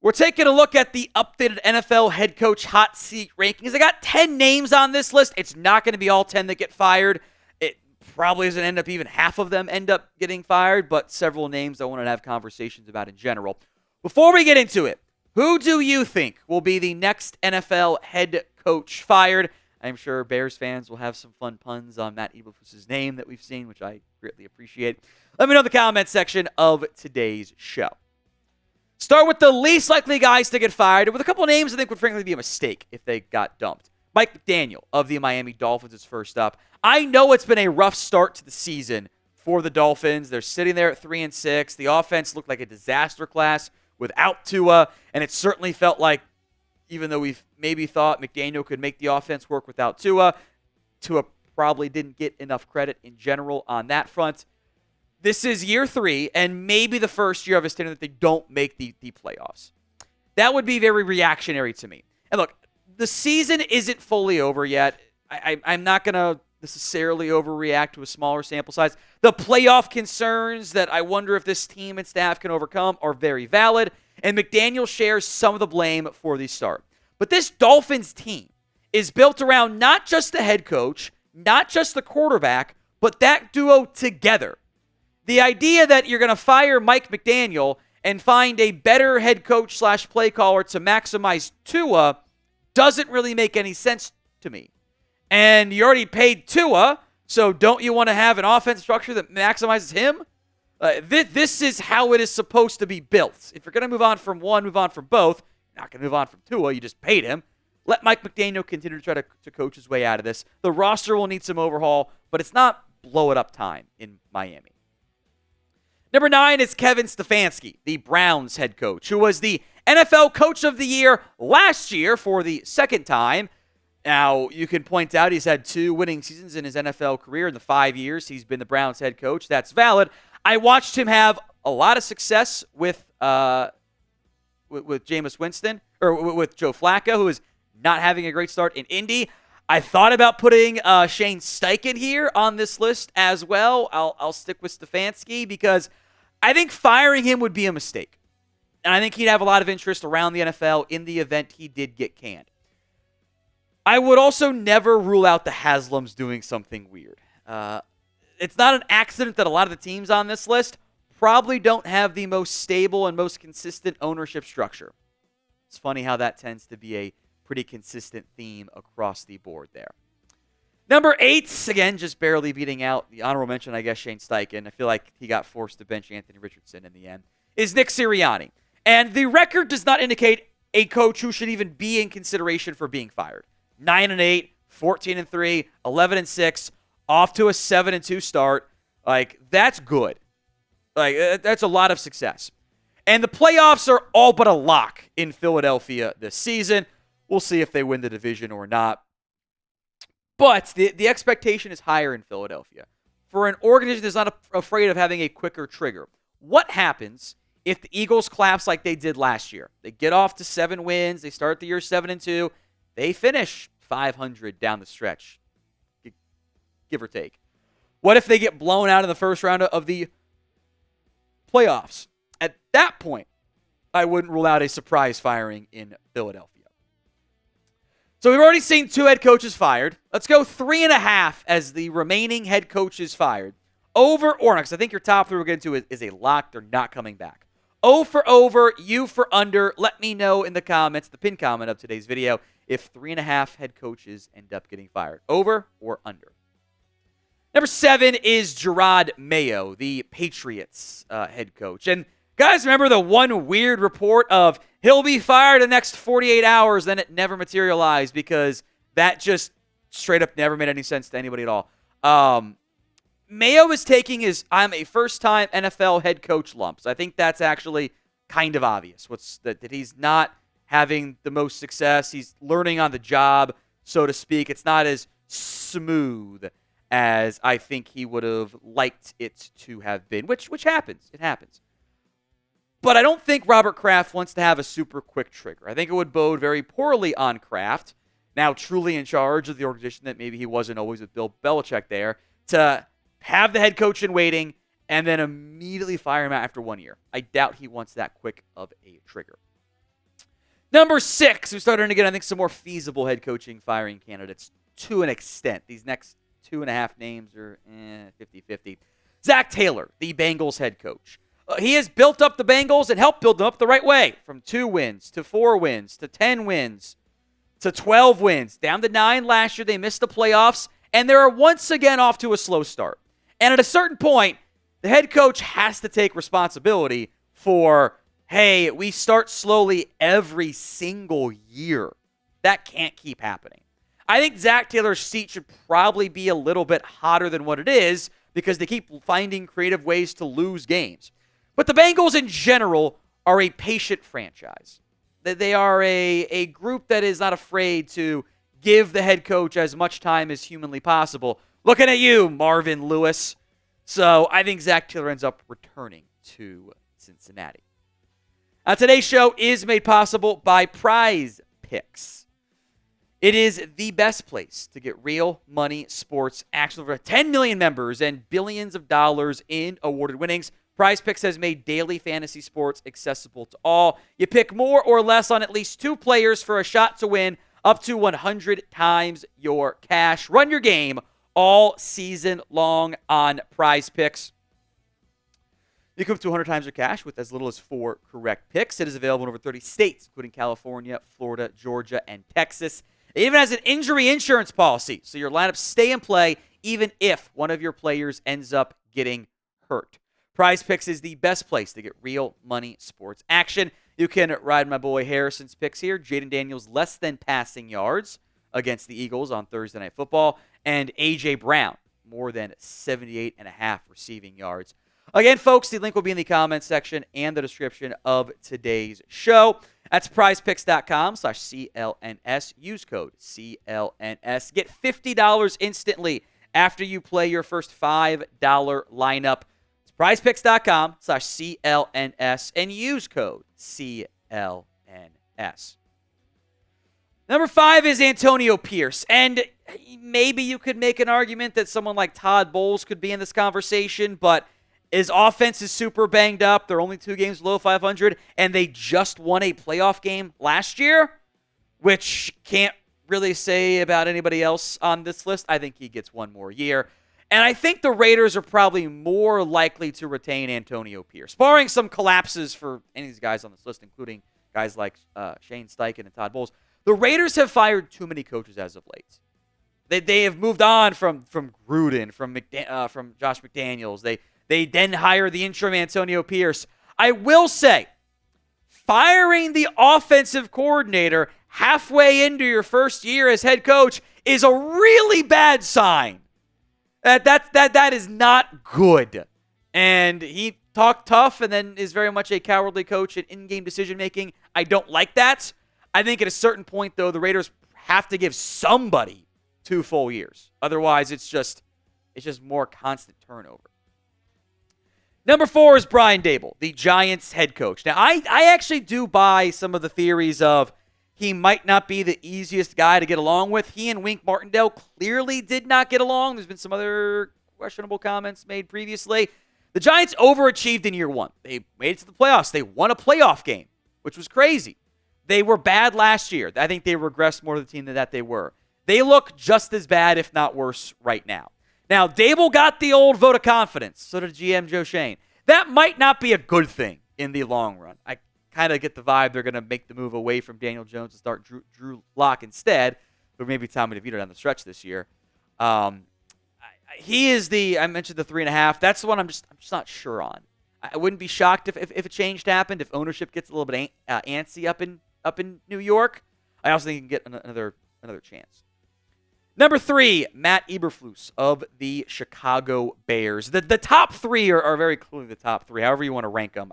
We're taking a look at the updated NFL head coach hot seat rankings. I got 10 names on this list. It's not going to be all 10 that get fired. It probably doesn't end up even half of them end up getting fired, but several names I want to have conversations about in general. Before we get into it, who do you think will be the next NFL head coach fired? I'm sure Bears fans will have some fun puns on Matt Eberflus' name that we've seen, which I greatly appreciate. Let me know in the comment section of today's show. Start with the least likely guys to get fired, with a couple of names I think would frankly be a mistake if they got dumped. Mike McDaniel of the Miami Dolphins is first up. I know it's been a rough start to the season for the Dolphins. They're sitting there at 3-6. The offense looked like a disaster class without Tua, and it certainly felt like, even though we've maybe thought McDaniel could make the offense work without Tua, Tua probably didn't get enough credit in general on that front. This is year 3, and maybe the first year of his tenure that they don't make the playoffs. That would be very reactionary to me. And look, the season isn't fully over yet. I'm not going to necessarily overreact to a smaller sample size. The playoff concerns that I wonder if this team and staff can overcome are very valid, and McDaniel shares some of the blame for the start. But this Dolphins team is built around not just the head coach, not just the quarterback, but that duo together. The idea that you're going to fire Mike McDaniel and find a better head coach / play caller to maximize Tua doesn't really make any sense to me. And you already paid Tua, so don't you want to have an offense structure that maximizes him? This is how it is supposed to be built. If you're going to move on from one, move on from both. You're not going to move on from Tua. You just paid him. Let Mike McDaniel continue to try to coach his way out of this. The roster will need some overhaul, but it's not blow it up time in Miami. Number 9 is Kevin Stefanski, the Browns head coach, who was the NFL Coach of the Year last year for the second time. Now, you can point out he's had 2 winning seasons in his NFL career in the 5 years he's been the Browns head coach. That's valid. I watched him have a lot of success with Jameis Winston, or with Joe Flacco, who is not having a great start in Indy. I thought about putting Shane Steichen here on this list as well. I'll stick with Stefanski because I think firing him would be a mistake. And I think he'd have a lot of interest around the NFL in the event he did get canned. I would also never rule out the Haslams doing something weird. It's not an accident that a lot of the teams on this list probably don't have the most stable and most consistent ownership structure. It's funny how that tends to be a pretty consistent theme across the board there. Number 8, again, just barely beating out the honorable mention, I guess, Shane Steichen. I feel like he got forced to bench Anthony Richardson in the end, is Nick Sirianni. And the record does not indicate a coach who should even be in consideration for being fired. 9-8, 14-3, 11-6, off to a 7-2 start. Like, that's good. Like, that's a lot of success. And the playoffs are all but a lock in Philadelphia this season. We'll see if they win the division or not. But the expectation is higher in Philadelphia. For an organization that's not afraid of having a quicker trigger, what happens if the Eagles collapse like they did last year? They get off to 7 wins. They start the year 7-2. They finish 500 down the stretch, give or take. What if they get blown out in the first round of the playoffs? At that point, I wouldn't rule out a surprise firing in Philadelphia. So we've already seen 2 head coaches fired. Let's go 3.5 as the remaining head coaches fired. Over or not, because I think your top 3 we're getting to is a lock. They're not coming back. O for over, U for under. Let me know in the comments, the pinned comment of today's video, if 3.5 head coaches end up getting fired. Over or under. Number 7 is Jerod Mayo, the Patriots head coach. And guys, remember the one weird report of he'll be fired in the next 48 hours, then it never materialized because that just straight up never made any sense to anybody at all. Mayo is taking I'm a first-time NFL head coach lumps. I think that's actually kind of obvious. That he's not having the most success. He's learning on the job, so to speak. It's not as smooth as I think he would have liked it to have been, which happens. It happens. But I don't think Robert Kraft wants to have a super quick trigger. I think it would bode very poorly on Kraft, now truly in charge of the organization that maybe he wasn't always with Bill Belichick there, to have the head coach in waiting and then immediately fire him out after 1 year. I doubt he wants that quick of a trigger. Number 6, we're starting to get, I think, some more feasible head coaching firing candidates to an extent. These next 2.5 names are 50-50. Zac Taylor, the Bengals head coach. He has built up the Bengals and helped build them up the right way, from 2 wins to 4 wins to 10 wins to 12 wins. Down to 9 last year. They missed the playoffs, and they're once again off to a slow start. And at a certain point, the head coach has to take responsibility for, hey, we start slowly every single year. That can't keep happening. I think Zac Taylor's seat should probably be a little bit hotter than what it is because they keep finding creative ways to lose games. But the Bengals in general are a patient franchise. They are a group that is not afraid to give the head coach as much time as humanly possible. Looking at you, Marvin Lewis. So I think Zac Taylor ends up returning to Cincinnati. Now, today's show is made possible by Prize Picks. It is the best place to get real money sports action. Over 10 million members and billions of dollars in awarded winnings. Prize Picks has made daily fantasy sports accessible to all. You pick more or less on at least 2 players for a shot to win up to 100 times your cash. Run your game all season long on Prize Picks. You can up to 100 times your cash with as little as 4 correct picks. It is available in over 30 states, including California, Florida, Georgia, and Texas. It even has an injury insurance policy, so your lineups stay in play even if one of your players ends up getting hurt. Prize Picks is the best place to get real money sports action. You can ride my boy Harrison's picks here. Jaden Daniels less than passing yards against the Eagles on Thursday Night Football. And A.J. Brown more than 78.5 receiving yards. Again, folks, the link will be in the comments section and the description of today's show. That's prizepicks.com/CLNS. Use code CLNS. Get $50 instantly after you play your first $5 lineup. It's prizepicks.com/CLNS and use code CLNS. Number 5 is Antonio Pierce. And maybe you could make an argument that someone like Todd Bowles could be in this conversation, but his offense is super banged up. They're only 2 games below 500, and they just won a playoff game last year, which can't really say about anybody else on this list. I think he gets 1 more year. And I think the Raiders are probably more likely to retain Antonio Pierce, barring some collapses for any of these guys on this list, including guys like Shane Steichen and Todd Bowles. The Raiders have fired too many coaches as of late. They have moved on from Gruden, from Josh McDaniels. They then hire the interim Antonio Pierce. I will say, firing the offensive coordinator halfway into your first year as head coach is a really bad sign. That is not good. And he talked tough and then is very much a cowardly coach at in-game decision-making. I don't like that. I think at a certain point, though, the Raiders have to give somebody 2 full years. Otherwise, it's just more constant turnover. Number 4 is Brian Daboll, the Giants head coach. Now, I actually do buy some of the theories of he might not be the easiest guy to get along with. He and Wink Martindale clearly did not get along. There's been some other questionable comments made previously. The Giants overachieved in year 1. They made it to the playoffs. They won a playoff game, which was crazy. They were bad last year. I think they regressed more to the team than that they were. They look just as bad, if not worse, right now. Now, Daboll got the old vote of confidence. So did GM Joe Shane. That might not be a good thing in the long run. I kind of get the vibe they're going to make the move away from Daniel Jones and start Drew Lock instead, or maybe Tommy DeVito down the stretch this year. He is I mentioned the 3.5. That's the one I'm just not sure on. I wouldn't be shocked if a change happened, if ownership gets a little bit antsy up in New York. I also think he can get another chance. Number 3, Matt Eberflus of the Chicago Bears. The top 3 are very clearly the top 3, however you want to rank them.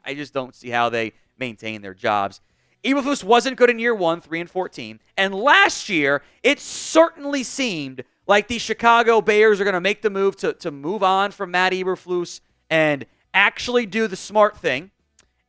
I just don't see how they maintain their jobs. Eberflus wasn't good in year 1, 3-14. And last year, it certainly seemed like the Chicago Bears are going to make the move to move on from Matt Eberflus and actually do the smart thing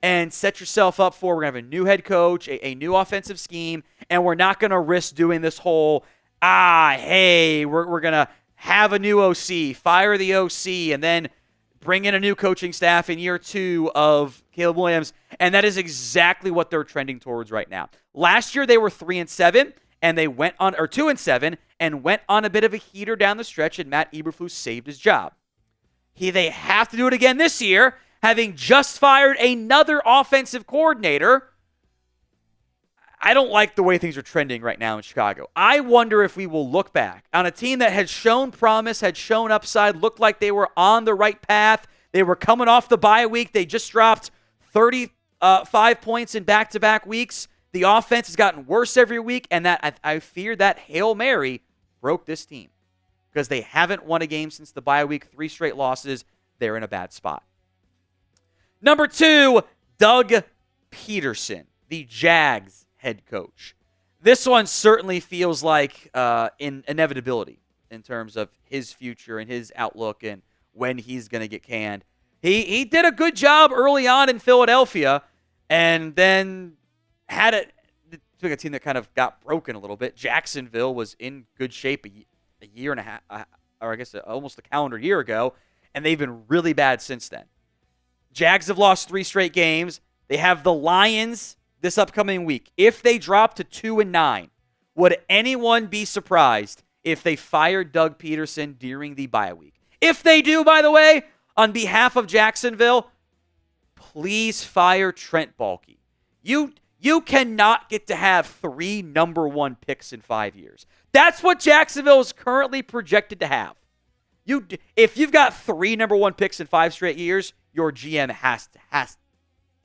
and set yourself up for, we're going to have a new head coach, a new offensive scheme, and we're not going to risk doing this whole, hey, we're going to have a new OC, fire the OC, and then bring in a new coaching staff in year 2 of Caleb Williams, and that is exactly what they're trending towards right now. Last year they were 3-7, and they went on, or 2-7, and went on a bit of a heater down the stretch, and Matt Eberflus saved his job. They have to do it again this year, having just fired another offensive coordinator. I don't like the way things are trending right now in Chicago. I wonder if we will look back on a team that had shown promise, had shown upside, looked like they were on the right path. They were coming off the bye week. They just dropped 35 points in back-to-back weeks. The offense has gotten worse every week, and that I fear that Hail Mary broke this team because they haven't won a game since the bye week, 3 straight losses. They're in a bad spot. Number 2, Doug Peterson, the Jags head coach. This one certainly feels like inevitability in terms of his future and his outlook and when he's going to get canned. He did a good job early on in Philadelphia and then took a team that kind of got broken a little bit. Jacksonville was in good shape a year and a half, or I guess almost a calendar year ago, and they've been really bad since then. Jags have lost 3 straight games. They have the Lions this upcoming week. If they drop to 2-9, would anyone be surprised if they fired Doug Peterson during the bye week? If they do, by the way, on behalf of Jacksonville, please fire Trent Baalke. You cannot get to have 3 number 1 picks in 5 years. That's what Jacksonville is currently projected to have. If you've got 3 number 1 picks in 5 straight years, your GM has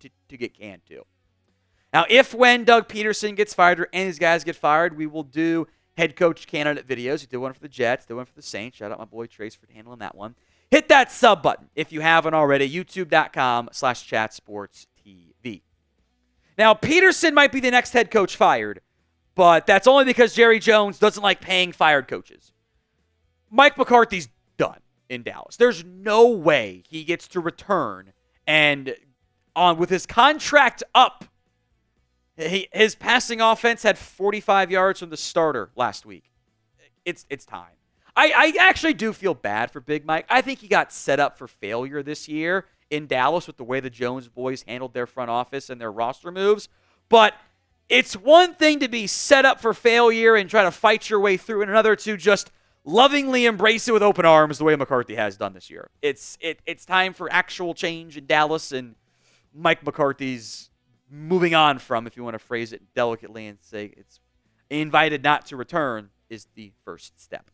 to get canned too. Now, when Doug Peterson gets fired or any of these guys get fired, we will do head coach candidate videos. We did one for the Jets, did one for the Saints. Shout out my boy Trace for handling that one. Hit that sub button if you haven't already, youtube.com/chatsportstv. Now, Peterson might be the next head coach fired, but that's only because Jerry Jones doesn't like paying fired coaches. Mike McCarthy's done in Dallas. There's no way he gets to return and with his contract up. His passing offense had 45 yards from the starter last week. It's time. I actually do feel bad for Big Mike. I think he got set up for failure this year in Dallas with the way the Jones boys handled their front office and their roster moves. But it's one thing to be set up for failure and try to fight your way through, and another to just lovingly embrace it with open arms the way McCarthy has done this year. It's time for actual change in Dallas, and Mike McCarthy's moving on from, if you want to phrase it delicately and say it's invited not to return, is the first step.